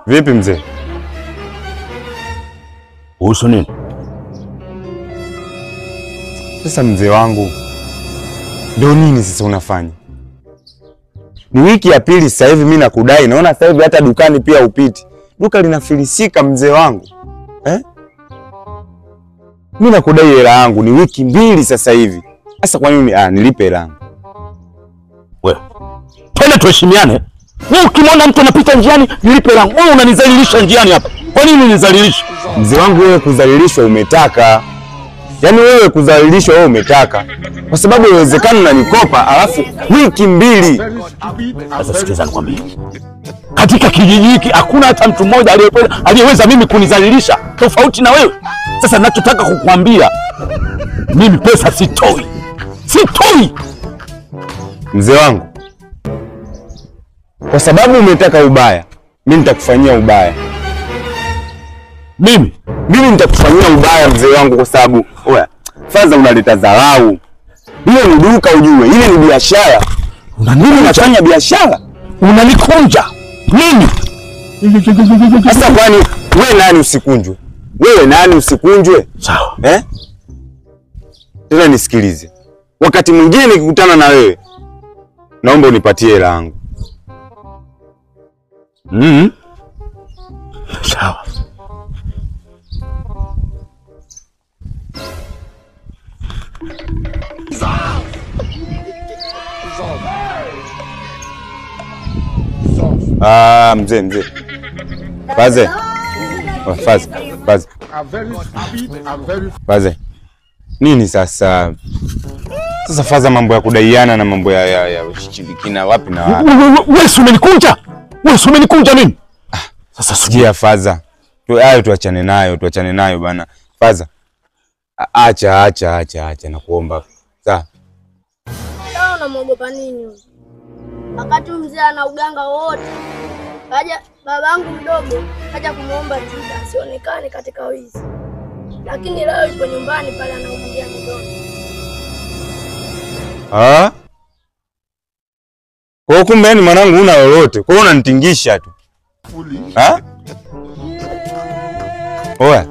Vipi mzee? Uhusu nini? Sasa mzee wangu, ndio nini sasa unafanya? Ni wiki ya pili sasa hivi mimi nakudai. Naona sasa hivi hata dukani pia upiti. Duka linafilisika mzee wangu. Mimi nakudai hela yangu, ni wiki mbili sasa hivi. Sasa kwa nini nilipe hela yangu? Wewe. Twende tuheshimiane. Wewe ukimwona mtu anapita njiani, nilipe hela yangu. Wewe unanizalilisha njiani hapa. Kwa nini unanizalilisha? Mzee wangu, wewe kudhalilishwa umetaka. Yaani wewe kudhalilishwa wewe umetaka. Kwa sababu inawezekana unanikopa alafu wiki mbili. Sasa sikiza nikwambie. Katika kijiji hiki hakuna hata mtu mmoja aliyeweza mimi kunizalilisha tofauti na wewe. Sasa ninachotaka kukuambia, mimi pesa sitoi. Sitoi. Mzee wangu, kwa sababu umetaka ubaya, mimi nitakufanyia ubaya. Mimi nitakufanyia ubaya mzee wangu, kwa sababu oya, Faza unaleta dharau. Ile ni duka ujue, ile ni biashara. Mimi nafanya biashara, unanikunja mimi. Sasa kwani wewe nani usikunjwe? Wewe nani usikunjwe? Sawa. Tena nisikilize. Wakati mwingine nikikutana na wewe, naomba unipatie hela yangu. Sawa. Mzee. Faze. Faze. Nini sasa? Sasa Faza, mambo ya kudaiana na mambo ya ushirikina wapi na wapi? Wewe umenikunja? Wewe umenikunja mimi? Sasa sikia Faza. Tuachane nayo bana. Faza. Acha nakuomba. Sawa. Sawa, unamuogopa nini huyo? Wakati mzee ana uganga wote. Kaja babangu mdogo kaja kumuomba tiba asionekane katika wizi. Lakini leo yupo nyumbani pale anaumia mdomo. Kwa kumbe ni mwanangu una lolote. Kwa hiyo unanitingisha tu. Oya.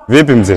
Vipi mzee?